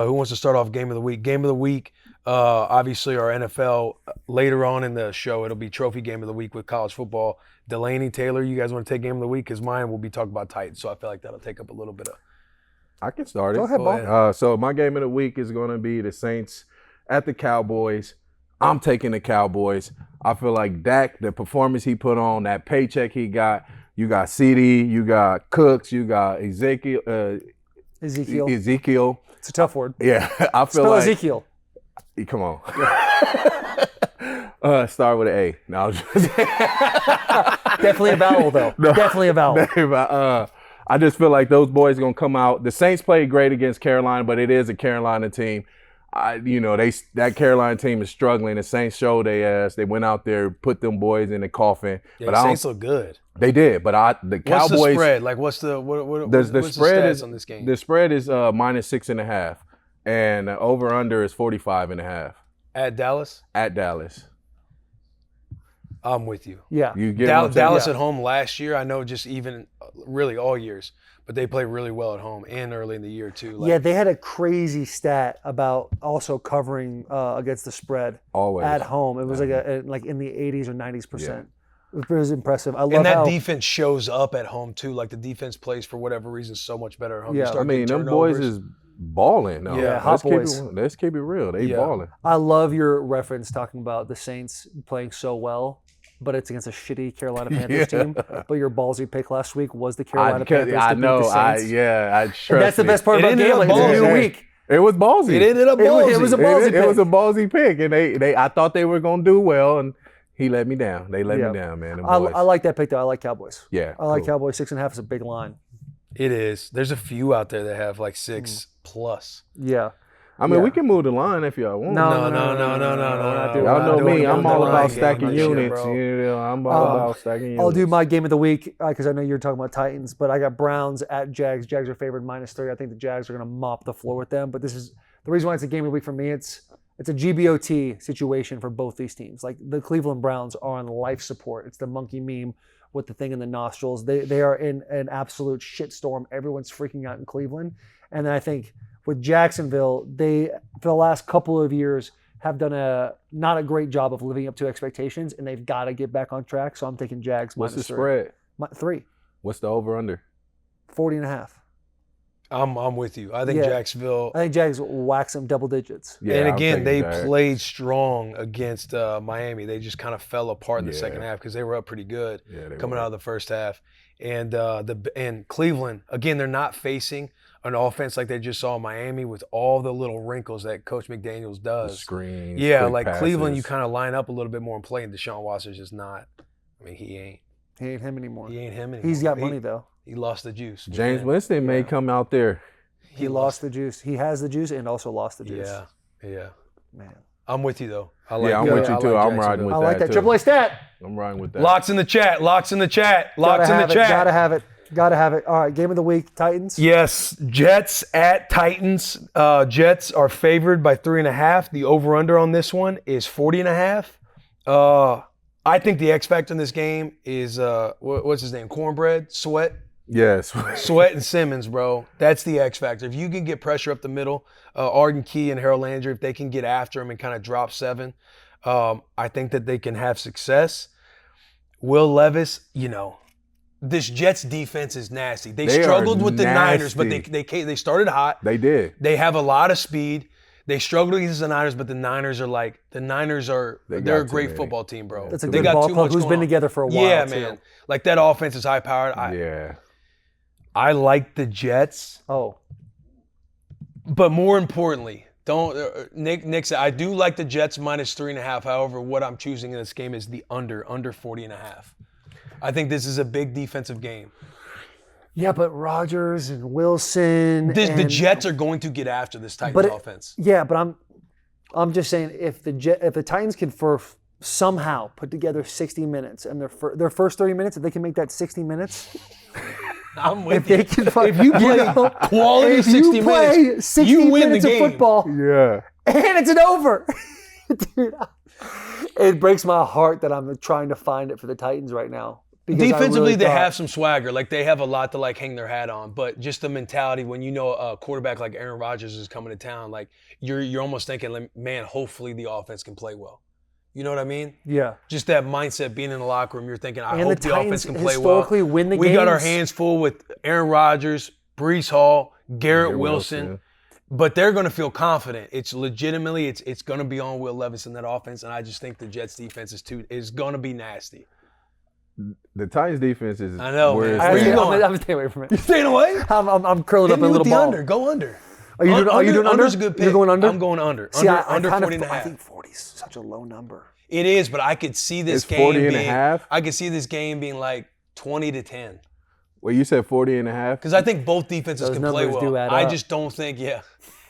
Who wants to start off game of the week? Game of the week, obviously our NFL. Later on in the show, it'll be trophy game of the week with college football. Delanie, Taylor, you guys want to take game of the week? Because mine will be talking about Titans, so I feel like that'll take up a little bit of. I can start it. Go ahead, Bob. So my game of the week is going to be the Saints at the Cowboys. I'm taking the Cowboys. I feel like Dak, the performance he put on, that paycheck he got, you got CD, you got Cooks, you got Ezekiel. It's a tough word. Yeah, I feel Spell like Ezekiel. Come on. Start with an A. No, Definitely a vowel, though. No. Definitely a vowel. I just feel like those boys are going to come out. The Saints played great against Carolina, but it is a Carolina team. That Carolina team is struggling. The Saints showed their ass. They went out there, put them boys in the coffin. Yeah, but the Saints look good. They did, but the Cowboys. What's the spread? Like, what's the stats on this game? The spread is -6.5, and the over/under is 45.5. At Dallas? At Dallas. I'm with you. Yeah. You get Dallas at home last year, I know just even really all years, but they play really well at home and early in the year too. Yeah, they had a crazy stat about also covering against the spread Always. at home. It was like in the 80s or 90s%. Yeah. It was impressive. I love and that how defense shows up at home too. Like the defense plays for whatever reason so much better at home. Yeah, I mean, them boys is balling. Though. Yeah, hot boys. Let's keep it real. They balling. I love your reference talking about the Saints playing so well, but it's against a shitty Carolina Panthers team. But your ballsy pick last week was the Carolina Panthers. I know. Beat the Saints. And that's the best part about gambling. It's a new week. It was ballsy. It ended up ballsy. It was a ballsy pick. It was a ballsy pick, and I thought they were gonna do well, and he let me down. They let me down, man. I like that pick though. I like Cowboys. Yeah, I like Cowboys. 6.5 is a big line. It is. There's a few out there that have like 6+. Yeah. I mean, we can move the line if y'all want. No. Y'all know me. I'm all about stacking units. I'm all about stacking units. I'll do my game of the week because I know you're talking about Titans, but I got Browns at Jags. Jags are favored -3. I think the Jags are going to mop the floor with them. But this is the reason why it's a game of the week for me. It's a GBOT situation for both these teams. Like the Cleveland Browns are on life support. It's the monkey meme with the thing in the nostrils. They are in an absolute shitstorm. Everyone's freaking out in Cleveland. And then I think with Jacksonville, they, for the last couple of years, have done not a great job of living up to expectations, and they've got to get back on track. So I'm taking Jags. What's the -3. spread? 3. What's the over/under? 40.5. I'm with you. I think Jacksonville. I think Jags wax them double digits. Yeah, and again, they played strong against Miami. They just kind of fell apart in the second half because they were up pretty good coming out of the first half. And and Cleveland, again, they're not facing an offense like they just saw in Miami with all the little wrinkles that Coach McDaniels does. The screens, like passes. Cleveland, you kind of line up a little bit more and play, and Deshaun Watson's just not. I mean, he ain't him anymore. He ain't him anymore. He's got money, though. He lost the juice. James Winston may come out there. He lost the juice. He has the juice and also lost the juice. Yeah. Man. I'm with you, though. I'm with you, too. I'm riding with that, I like that. too. Triple A stat. I'm riding with that. Locks in the chat. Locks in the chat. Gotta have it. All right, game of the week, Titans. Yes, Jets at Titans. Jets are favored by 3.5. The over/under on this one is 40.5. I think the X factor in this game is what's his name? Cornbread, Sweat. Yes. Sweat and Simmons, bro. That's the X factor. If you can get pressure up the middle, Arden Key and Harold Landry, if they can get after him and kind of drop 7, I think that they can have success. Will Levis, this Jets defense is nasty. They struggled with the Niners, but they started hot. They did. They have a lot of speed. They struggled against the Niners, but the Niners are they're a great football team, bro. That's a good ball club who's been together for a while. Yeah, man. Like that offense is high powered. I like the Jets. Oh. But more importantly, Nick said, I do like the Jets -3.5. However, what I'm choosing in this game is the under 40.5. I think this is a big defensive game. Yeah, but Rodgers and Wilson. The Jets are going to get after this Titans offense. Yeah, but I'm just saying if the Titans can somehow put together 60 minutes and their first 30 minutes, if they can make that 60 minutes. I'm with you. If you play quality 60 minutes, you win the game. Of football, and it's an over. Dude, it breaks my heart that I'm trying to find it for the Titans right now. Because I Defensively, really they thought- have some swagger. Like, they have a lot to, like, hang their hat on. But just the mentality, when you know a quarterback like Aaron Rodgers is coming to town, like, you're almost thinking, like, man, hopefully the offense can play well. You know what I mean? Yeah. Just that mindset, being in the locker room, you're thinking, I And hope the the offense Titans can play well. historically win the We got our games. hands full with Aaron Rodgers, Brees Hall, Garrett Wilson. But they're going to feel confident. It's legitimately, it's going to be on Will Levis in that offense, and I just think the Jets' defense is going to be nasty. The Titans' defense is. I know, where man. it's Where you at. going? I'm staying away from it. You staying away? I'm curling Hit up in me a with little the ball. under. Go under. Are you doing under? Under's a good pick. You're going under? I'm going under. See, Under I 40 and a half. think 40 is such a low number. It is, but I could see this It's game 40 and being. a half? I could see this game being like 20-10. Well, you said 40 and a half? Because I think both defenses Those can play numbers do well. add I up. just don't think,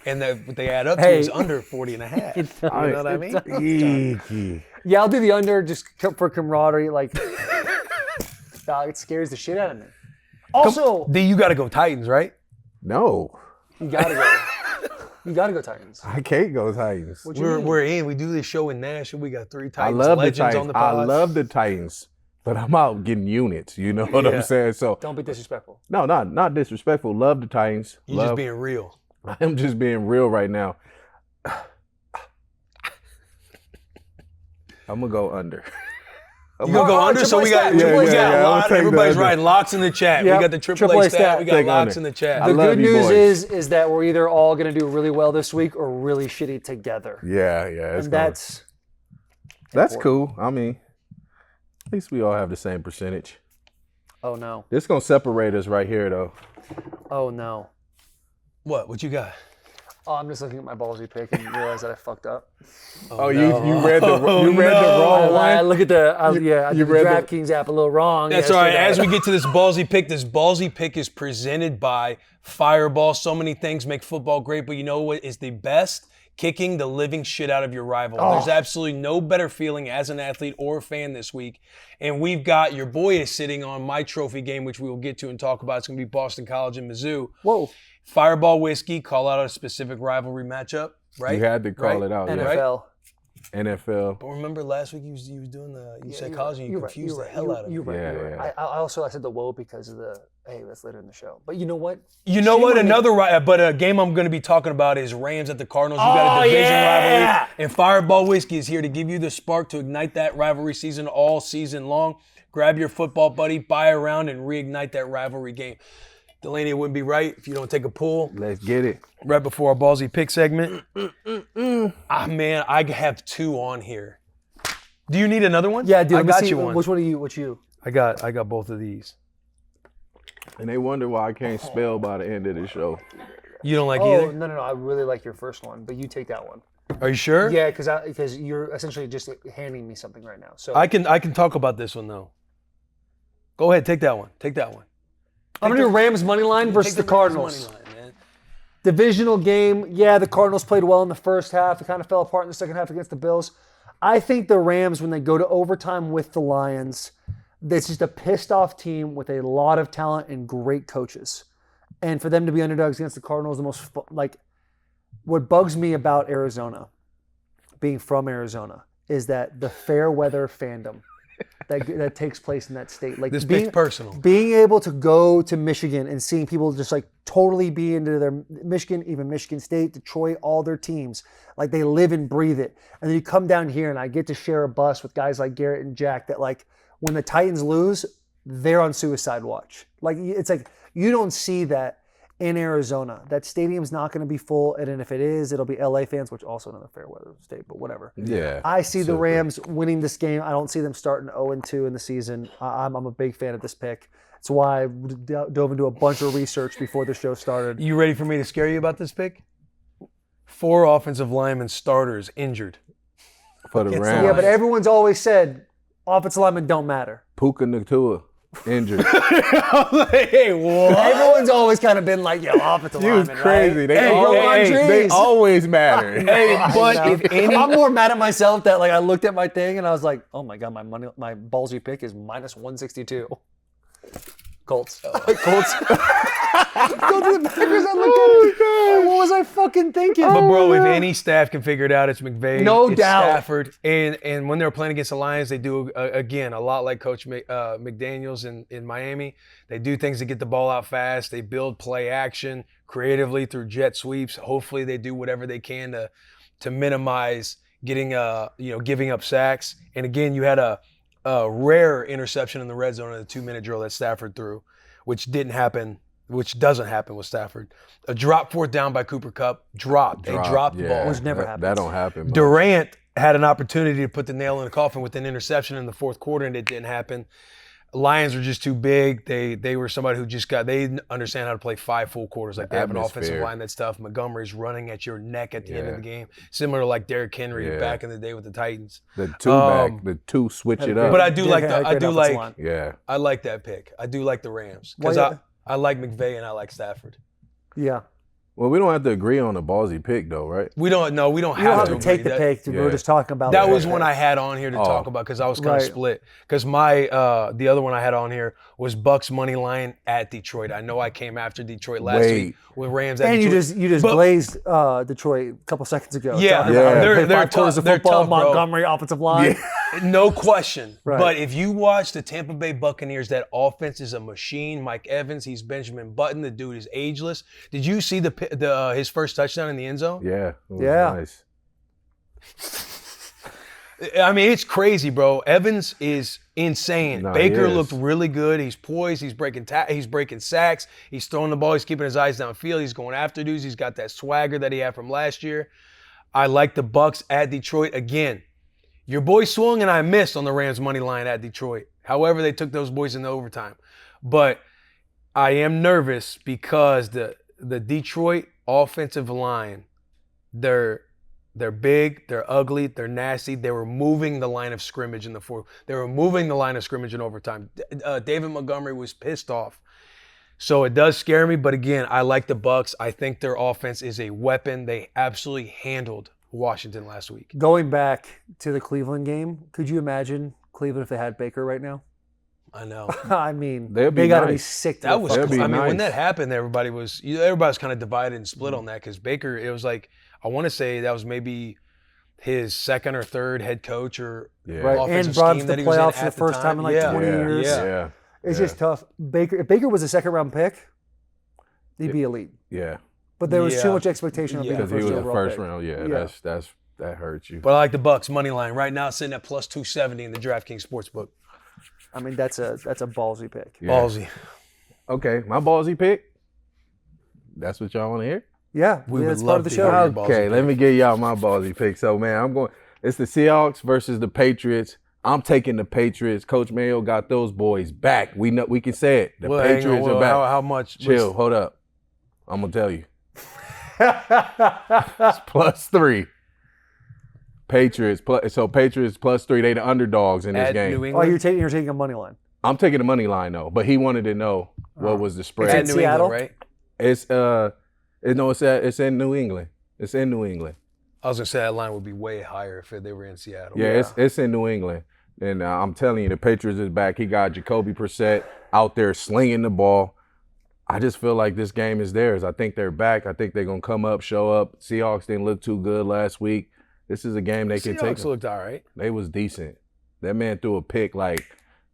and that what they add up Hey. to is under 40 and a half. You know what I mean? Eeky. Yeah, I'll do the under just for camaraderie. Like, dog, it scares the shit out of me. Also, D, you got to go Titans, right? No, you gotta go. You gotta go Titans. I can't go Titans. What you mean? We're in. We do this show in Nashville. We got 3 I Titans love the legends Titans. on the pod. I love the Titans, but I'm out getting units. You know what Yeah. I'm saying? So Don't be disrespectful. no, not disrespectful. Love the Titans. You're love. just being real. I am just being real right now. I'm gonna go under. You gonna go under? So we got, Triple A we got stat. a I'll lot. take the Everybody's under. writing locks in the chat. Yep. We got the triple Triple A A stat. stat. We got Take locks under. in the chat. I The love good you news boys. is that we're either all gonna do really well this week or really shitty together. Yeah. It's And gonna- that's important. cool. I mean, at least we all have the same percentage. Oh no. This gonna separate us right here, though. Oh no. What you got? Oh, I'm just looking at my ballsy pick and realize that I fucked up. Oh, you read the wrong I one. look at I did the read the- DraftKings app a little wrong. That's all right. yesterday. As we get to this ballsy pick is presented by Fireball. So many things make football great, but you know what is the best? Kicking the living shit out of your rival. There's absolutely no better feeling as an athlete or a fan this week. And we've got, your boy is sitting on my trophy game, which we will get to and talk about. It's going to be Boston College and Mizzou. Whoa. Fireball whiskey, call out a specific rivalry matchup, right? You had to call it out. Yeah. NFL. NFL. But remember last week you was doing you said college and you You're right, confused you're the right, hell out of me. You're right. Yeah, You're right. yeah. I said the whoa because of the hey, that's later in the show. But you know what? You know Shame what? on me. But a game I'm going to be talking about is Rams at the Cardinals. You got a division rivalry, and Fireball Whiskey is here to give you the spark to ignite that rivalry season all season long. Grab your football buddy, buy a round, and reignite that rivalry game. Delanie, it wouldn't be right if you don't take a pull Let's get it. right before our ballsy pick segment. Ah, man, I have 2 on here. Do you need another one? Yeah, dude. I let me got see, you one. Which one are you? Which you? I got both of these. And they wonder why I can't spell by the end of the show. You don't like Oh either? no. I really like your first one, but you take that one. Are you sure? Yeah, because you're essentially just handing me something right now. So I can talk about this one though. Go ahead, take that one. Take that one. I'm gonna do Rams money line versus Take the Cardinals. Rams money line, man. Divisional game. Yeah, the Cardinals played well in the first half. It kind of fell apart in the second half against the Bills. I think the Rams, when they go to overtime with the Lions, it's just a pissed off team with a lot of talent and great coaches. And for them to be underdogs against the Cardinals, what bugs me about Arizona, being from Arizona, is that the fair weather fandom that takes place in that state. Like This pick's personal. being able to go to Michigan and seeing people just like totally be into their Michigan, even Michigan State, Detroit, all their teams, like they live and breathe it. And then you come down here and I get to share a bus with guys like Garrett and Jack that like when the Titans lose, they're on suicide watch. Like it's like you don't see that in Arizona. That stadium's not going to be full, and then if it is, it'll be LA fans, which also another fair weather state, but whatever. Yeah. I see the Rams winning this game. I don't see them starting 0-2 in the season. I'm a big fan of this pick. That's why I dove into a bunch of research before the show started. You ready for me to scare you about this pick? 4 offensive linemen starters injured. For the It's- Rams. Yeah, but everyone's always said offensive linemen don't matter. Puka Nacua injured. Hey, what? Everyone's always kind of been like, yo, offensive He was linemen, crazy. right? They, Hey, always, Ramondre they is- always matter. Hey, but I know. if any, I'm more mad at myself that like I looked at my thing and I was like, oh my god, my ballsy pick is -162. Colts. Colts. Go to the Packers. I look at it. What was I fucking thinking? But bro, if any staff can figure it out, it's McVay. No it's doubt. Stafford. And when they're playing against the Lions, they do again a lot like Coach McDaniels in Miami. They do things to get the ball out fast. They build play action creatively through jet sweeps. Hopefully, they do whatever they can to minimize getting giving up sacks. And again, you had a rare interception in the red zone in the 2-minute drill that Stafford threw, which doesn't happen with Stafford. A drop fourth down by Cooper Kupp. They dropped the ball. Which never happens. That don't happen much. Durant had an opportunity to put the nail in the coffin with an interception in the fourth quarter, and it didn't happen. Lions were just too big. They were somebody who they understand how to play 5 full quarters. Like they have an offensive line that's tough. Montgomery's running at your neck at the end of the game, similar to like Derrick Henry back in the day with the Titans. The two switch it up. But I do like that pick. I do like the Rams because I like McVay and I like Stafford. Yeah. Well, we don't have to agree on a ballsy pick, though, right? We don't have You don't have to take the pick. We were just talking about that. Was one I had on here to talk about because I was kind of split. Because the other one I had on here was Bucks money line at Detroit. I know I came after Detroit last week with Rams at Detroit. And you just glazed Detroit a couple seconds ago. Yeah, they're tough. Football, tough, Montgomery, offensive line. Yeah. No question. Right. But if you watch the Tampa Bay Buccaneers, that offense is a machine. Mike Evans, he's Benjamin Button. The dude is ageless. Did you see his first touchdown in the end zone? Yeah. It was nice. I mean, it's crazy, bro. Evans is insane. Baker looked really good. He's poised. He's breaking sacks. He's throwing the ball. He's keeping his eyes downfield. He's going after dudes. He's got that swagger that he had from last year. I like the Bucks at Detroit again. Your boy swung and I missed on the Rams money line at Detroit. However, they took those boys into overtime. But I am nervous because the Detroit offensive line, they're big, they're ugly, they're nasty. They were moving the line of scrimmage in the fourth. They were moving the line of scrimmage in overtime. David Montgomery was pissed off. So it does scare me, but again, I like the Bucks. I think their offense is a weapon. They absolutely handled Washington last week. Going back to the Cleveland game, could you imagine Cleveland if they had Baker right now? I know. I mean, they got to be sick. That was cool. I mean, when that happened, everybody was kind of divided and split on that because Baker, it was like, I want to say that was maybe his second or third head coach or offensive and brought scheme the that he was in playoffs for at the first time in like 20 years. Yeah. It's just tough. If Baker was a second-round pick, he'd be elite. Yeah. But there was too much expectation of being because he was a first pick. round. That hurts you. But I like the Bucks money line right now, sitting at plus 270 in the DraftKings Sportsbook. I mean, that's a ballsy pick. Yeah. Ballsy. Okay, my ballsy pick. That's what y'all want to hear? Yeah, that's part of the show. Okay, let me give y'all my ballsy pick. So, man, it's the Seahawks versus the Patriots. I'm taking the Patriots. Coach Mayo got those boys back. We can say it. The Patriots are back. How much? Chill, hold up. I'm going to tell you. It's +3. Patriots +3. They the underdogs in this game. New England? You're taking a money line. I'm taking the money line though, but he wanted to know what was the spread. It's in New England, right? It's in New England. It's in New England. I was gonna say that line would be way higher if they were in Seattle. Yeah. It's in New England, and I'm telling you, the Patriots is back. He got Jacoby Brissett out there slinging the ball. I just feel like this game is theirs. I think they're back. I think they're gonna come up, show up. Seahawks didn't look too good last week. This is a game they can take. Seahawks looked all right. They was decent. That man threw a pick like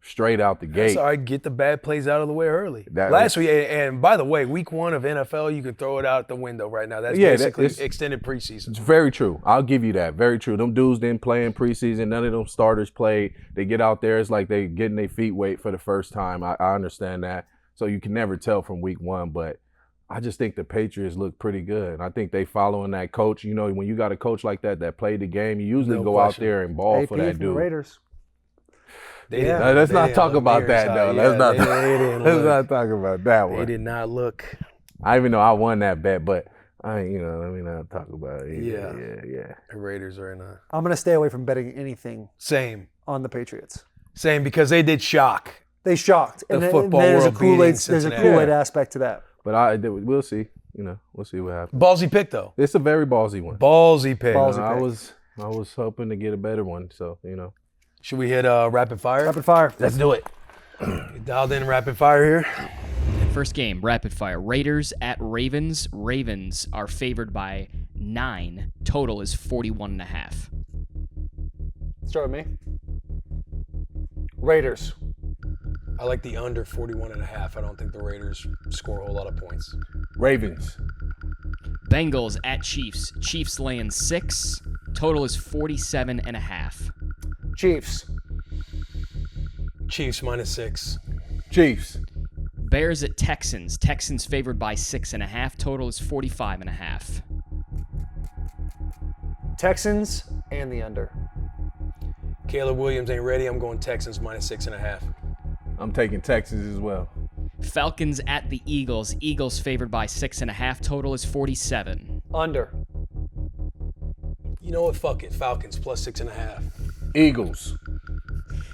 straight out the gate. That's all right. Get the bad plays out of the way early. Last week, and by the way, week 1 of NFL, you can throw it out the window right now. That's basically extended preseason. It's very true. I'll give you that. Very true. Them dudes didn't play in preseason. None of them starters played. They get out there. It's like they getting their feet wet for the first time. I understand that. So you can never tell from week 1, but I just think the Patriots look pretty good. I think they following that coach. You know, when you got a coach like that played the game, you usually go out there and ball for that dude. Raiders. Let's not talk about that though. Let's not talk about that one. They did not look. I even know I won that bet, but let me not talk about it. Yeah. The Raiders are in a. I'm gonna stay away from betting anything. Same on the Patriots. Same because they did shock. They shocked. The football world beating Cincinnati. There's a Kool-Aid aspect to that. But we'll see. We'll see what happens. Ballsy pick though. It's a very ballsy one. Ballsy pick. I was hoping to get a better one. So Should we hit rapid fire? Rapid fire. Let's do it. Dialed in rapid fire here. First game, rapid fire. Raiders at Ravens. Ravens are favored by 9. Total is 41.5. Start with me. Raiders. I like the under 41.5. I don't think the Raiders score a whole lot of points. Ravens. Bengals at Chiefs. Chiefs laying 6. Total is 47.5. Chiefs. Chiefs -6. Chiefs. Bears at Texans. Texans favored by 6.5. Total is 45.5. Texans and the under. Caleb Williams ain't ready. I'm going Texans -6.5. I'm taking Texans as well. Falcons at the Eagles. Eagles favored by 6.5. Total is 47. Under. You know what? Fuck it. Falcons +6.5. Eagles.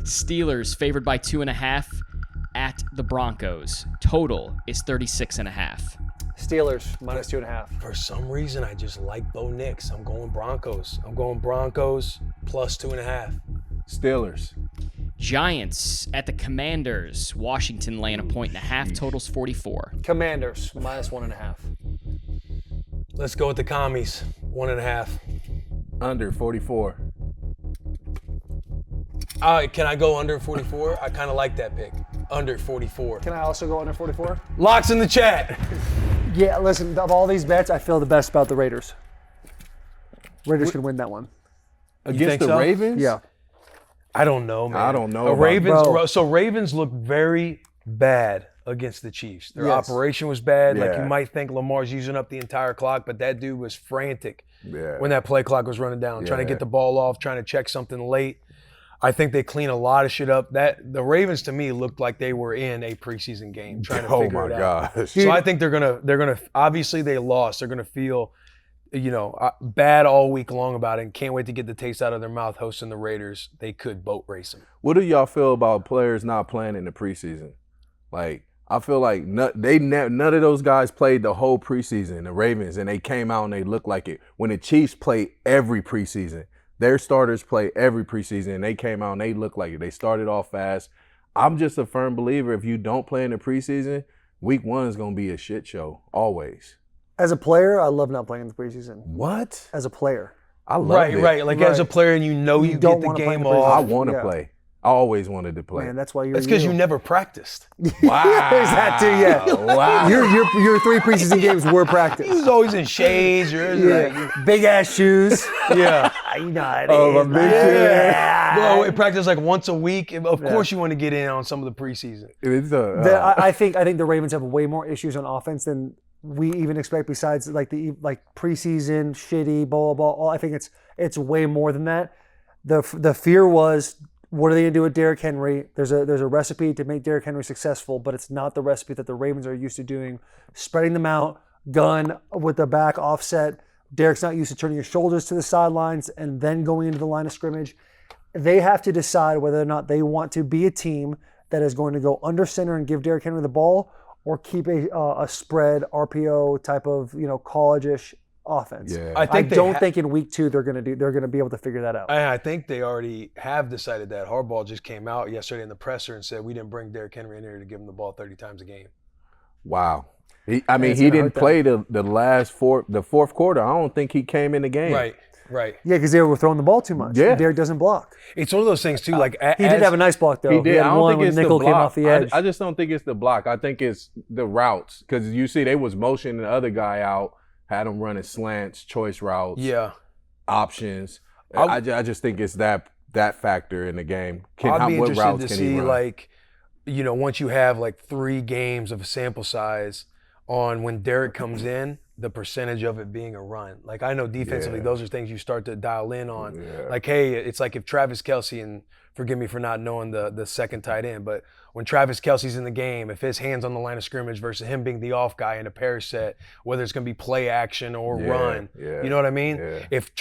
Steelers favored by 2.5 at the Broncos. Total is 36.5. Steelers -2.5. For some reason, I just like Bo Nix. I'm going Broncos. I'm going Broncos +2.5. Steelers. Giants at the Commanders. Washington laying 1.5. Totals 44. Commanders -1.5. Let's go with the commies. 1.5. Under 44. Can I go under 44? I kind of like that pick. Under 44. Can I also go under 44? Locks in the chat. Yeah, listen, of all these bets, I feel the best about the Raiders. Raiders can win that one. Against think the so? Ravens? Yeah. I don't know, man. I don't know about- Ravens. Bro. So Ravens look very bad against the Chiefs. Their Yes. operation was bad. Like Yeah. you might think Lamar's using up the entire clock, but that dude was frantic Yeah. when that play clock was running down, trying to Yeah. get the ball off, trying to check something late. I think they clean a lot of shit up. That the Ravens to me looked like they were in a preseason game trying to Oh figure my it out. gosh. So I think they're gonna obviously they lost. They're gonna feel, bad all week long about it, and can't wait to get the taste out of their mouth hosting the Raiders. They could boat race them. What do y'all feel about players not playing in the preseason? Like, I feel like none of those guys played the whole preseason, the Ravens, and they came out and they looked like it. When the Chiefs played every preseason, their starters play every preseason, and they came out and they looked like it. They started off fast. I'm just a firm believer if you don't play in the preseason, week 1 is going to be a shit show, always. As a player, I love not playing in the preseason. What? As a player. I love it. Right. Like as a player, and you You get don't the wanna play in game the off. I preseason. want to Yeah. play. I always wanted to play. Man, that's why you're That's because you never practiced. Wow. There's that too, yeah. Wow. Your 3 preseason games were He practice. was always in shades. Big ass shoes. Yeah. You know how it Oh, is, my man. big shoes. Yeah. Well, we practice like once a week. Of course, you want to get in on some of the preseason. It's a, I think the Ravens have way more issues on offense than we even expect. Besides like the preseason shitty blah blah blah. I think it's way more than that. The fear was, what are they going to do with Derrick Henry? There's a recipe to make Derrick Henry successful, but it's not the recipe that the Ravens are used to doing. Spreading them out, gun with the back offset. Derrick's not used to turning his shoulders to the sidelines and then going into the line of scrimmage. They have to decide whether or not they want to be a team that is going to go under center and give Derrick Henry the ball, or keep a spread RPO type of college-ish offense. Yeah. I think they don't think in week 2 they're going to be able to figure that out. I think they already have decided that. Harbaugh just came out yesterday in the presser and said we didn't bring Derrick Henry in here to give him the ball 30 times a game. wow. He it's didn't gonna hurt play the fourth quarter. I don't think he came in the game. Right. Yeah, because they were throwing the ball too much. Yeah. Derrick doesn't block. It's one of those things too. Like He did have a nice block though. He did. had I don't one think when it's Nickel the came block. off the edge. I just don't think it's the block. I think it's the routes, because you see they was motioning the other guy out, had him running slants, choice routes, Yeah. options. I just think it's that factor in the game. I'd be what interested routes to can see he run? once you have like 3 games of a sample size on when Derrick comes in, the percentage of it being a run. Like I know defensively, Yeah. those are things you start to dial in on. Yeah. Like, hey, it's like if Travis Kelce, and forgive me for not knowing the second tight end, but when Travis Kelce's in the game, if his hand's on the line of scrimmage versus him being the off guy in a pair set, whether it's going to be play action or Yeah, run, yeah, you know what I mean? yeah. If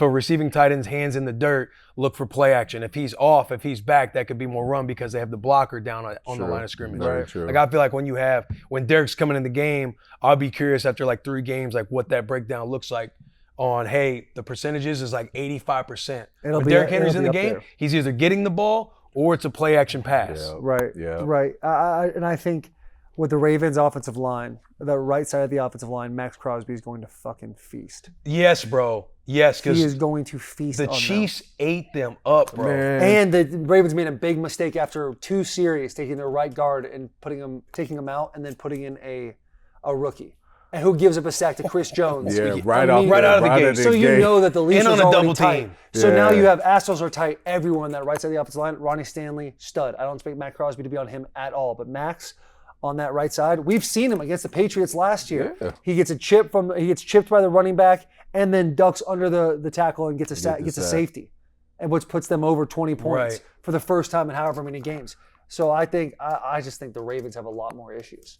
a receiving tight end's hand's in the dirt, look for play action. If he's off, if he's back, that could be more run because they have the blocker down on the True. line of scrimmage. Very true. Like I feel like when Derrick's coming in the game, I'll be curious after like 3 games, like what that breakdown looks like on, hey, the percentages is like 85%. It'll When be- Derrick Henry's it'll in be the up game, there. he's either getting the ball or it's a play action pass. Yeah. Right. Yeah. Right. And I think with the Ravens' offensive line, the right side of the offensive line, Max Crosby is going to fucking feast. Yes, bro. Yes, He is because going to feast the on Chiefs ate them up, bro. Man. them. And the Ravens made a big mistake after 2 series, taking their right guard and taking him out, and then putting in a rookie. And who gives up a sack to Chris Jones? Yeah, right out of the gate. So you know that the leash And on was a already double tight. team. So now Yeah. you have assholes are tight everywhere on that right side of the offensive line. Ronnie Stanley, stud. I don't expect Matt Crosby to be on him at all. But Max on that right side, we've seen him against the Patriots last year. Yeah. He gets chipped by the running back and then ducks under the tackle and gets a safety, and which puts them over 20 points Right. for the first time in however many games. So I just think the Ravens have a lot more issues.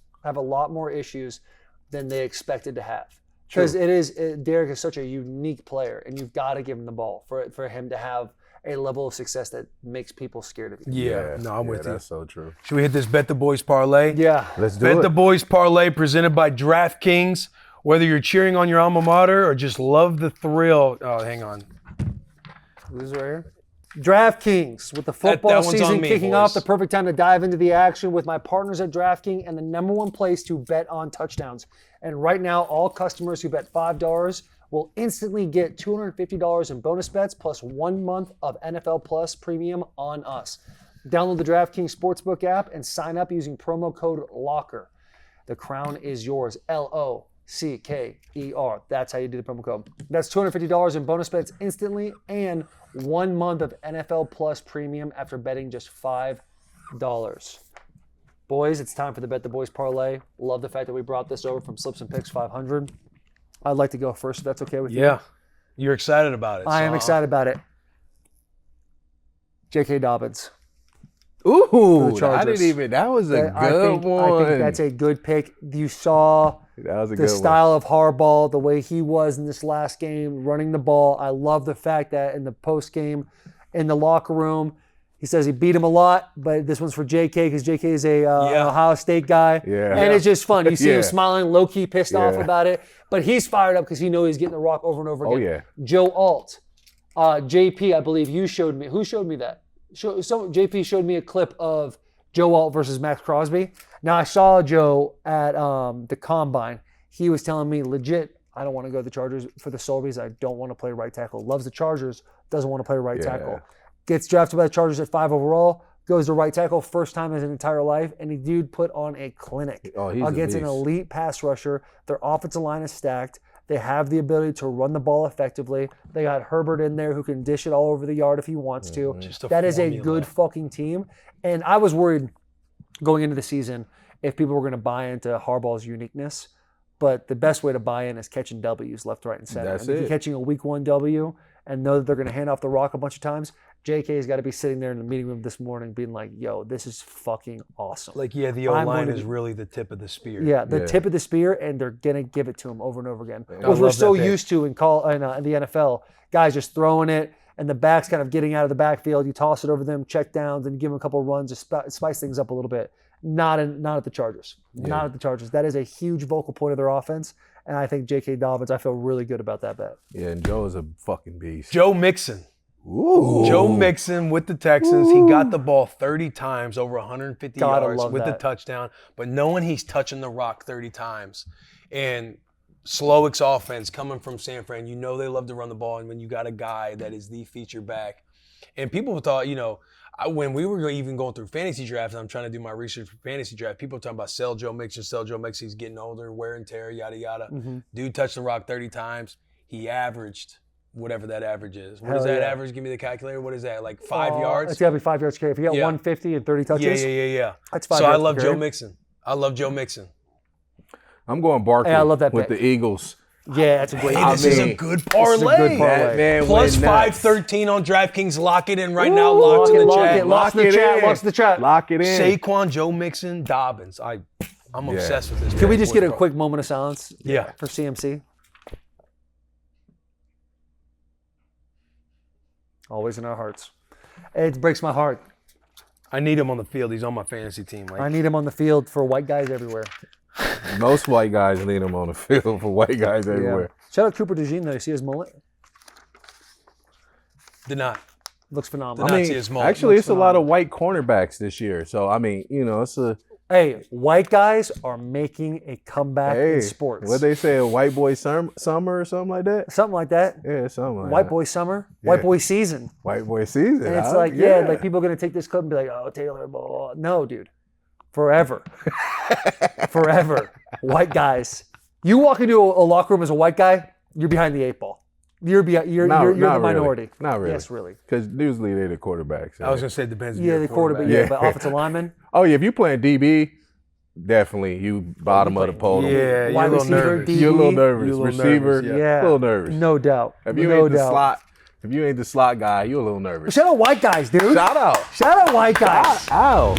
Than they expected to have. Because Derek is such a unique player, and you've got to give him the ball for him to have a level of success that makes people scared of you. Yeah, no, I'm with you. That's so true. Should we hit this Bet the Boys parlay? Yeah. Let's do Bet it. the Boys parlay presented by DraftKings. Whether you're cheering on your alma mater or just love the thrill. Oh, hang on. Who's right here? DraftKings, with the football that one's season on me, kicking boys. off, the perfect time to dive into the action with my partners at DraftKings and the #1 place to bet on touchdowns. And right now, all customers who bet $5 will instantly get $250 in bonus bets plus 1 month of NFL Plus premium on us. Download the DraftKings Sportsbook app and sign up using promo code LOCKER. The crown is yours. LOCKER. That's how you do the promo code. That's $250 in bonus bets instantly and 1 month of NFL Plus premium after betting just $5. Boys, it's time for the Bet the Boys parlay. Love the fact that we brought this over from Slips and Picks 500. I'd like to go first, if that's okay with you. Yeah, you're excited about it. I am so- excited about it. J.K. Dobbins. Ooh, I Chargers. didn't even. That was a good I one. think that's a good pick. You saw That was a the good style of Harbaugh, the way he was in this last game, running the ball. I love the fact that in the post game, in the locker room, he says he beat him a lot, but this one's for JK because JK is a Ohio State guy. Yeah. And it's just fun. You see Yeah. him smiling, low-key pissed off Yeah. about it, but he's fired up because he knows he's getting the rock over and over again. Oh, yeah. Joe Alt. JP, I believe you showed me. Who showed me that? JP showed me a clip of Joe Alt versus Max Crosby. Now, I saw Joe at the Combine. He was telling me, legit, I don't want to go to the Chargers for the sole reason I don't want to play right tackle. Loves the Chargers, doesn't want to play right tackle. Gets drafted by the Chargers at 5 overall, goes to right tackle first time in his entire life, and the dude put on a clinic against an elite pass rusher. Their offensive line is stacked. They have the ability to run the ball effectively. They got Herbert in there who can dish it all over the yard if he wants to. That is a good fucking team. And I was worried going into the season if people were going to buy into Harbaugh's uniqueness. But the best way to buy in is catching W's left, right, and center. That's and if you're it. catching a week 1 W and know that they're going to hand off the rock a bunch of times, JK's got to be sitting there in the meeting room this morning being like, yo, this is fucking awesome. Like, yeah, the I'm O-line going to is really the tip of the spear. Yeah, the tip of the spear, and they're going to give it to him over and over again. I Which we're love so that pick. used to in the NFL. Guys just throwing it, and the backs kind of getting out of the backfield. You toss it over them, check downs, and you give them a couple of runs to spice things up a little bit. Not at the Chargers. Not at the Chargers. That is a huge vocal point of their offense, and I think J.K. Dobbins, I feel really good about that bet. Yeah, and Joe is a fucking beast. Joe Mixon. Ooh. Joe Mixon with the Texans. He got the ball 30 times, over 150 Gotta yards love with the that. touchdown. But knowing he's touching the rock 30 times, and Slowick's offense coming from San Fran, you know they love to run the ball. And when you got a guy that is the feature back, and people thought, when we were even going through fantasy drafts, and I'm trying to do my research for fantasy draft, people were talking about sell Joe Mixon. He's getting older, wear and tear, yada, yada. Mm-hmm. Dude touched the rock 30 times. He averaged whatever that average is. What Hell is that yeah. average? Give me the calculator. What is that? Like 5 yards? It's got to be 5 yards carry. If you got Yeah. 150 and 30 touches, Yeah. that's 5 So yards I love per carry. Joe Mixon. I love Joe Mixon. I'm going Barkley Hey, I love that with pick. the Eagles. Yeah, that's a great Hey, this is a mean, good is a parlay. good parlay. That man Plus went nuts. 513 on DraftKings. Lock it in right now. Lock in the chat. Lock in the chat. Lock in the chat. Lock it in. Saquon, Joe Mixon, Dobbins. I'm obsessed with this. Can we pick. just get a quick moment of silence? Yeah. For CMC? Always in our hearts. It breaks my heart. I need him on the field. He's on my fantasy team. I need him on the field for white guys everywhere. Most white guys need him on the field for white guys everywhere. Shout out Cooper DeJean though. You see his mullet? Did not. Looks phenomenal. Not see as small. Actually, Looks it's a lot of white cornerbacks this year. So, I mean, it's a... Hey, white guys are making a comeback in sports. What they say, a white boy summer or something like that? Something like that. Yeah, something like White that. boy summer, white boy season. White boy season. And it's huh? like, like people are going to take this clip and be like, oh, Taylor, blah, blah, blah. No, dude. Forever. Forever. White guys. You walk into a locker room as a white guy, you're behind the 8 ball. You're the minority. Not really. Yes, really. Because usually they're the quarterbacks. I was going to say it depends. Yeah, the quarterback. Yeah, but offensive lineman. Oh, yeah, if you're playing DB, definitely you bottom of the pole. Yeah, you're a Wide little receiver, nervous. DB. You're a little nervous. You're a little Receiver, nervous, Yeah. a little nervous. No doubt. If you no ain't the doubt. slot, if you ain't the slot guy, you're a little nervous. Shout out white guys, dude. Shout out. Shout out white guys. Ow.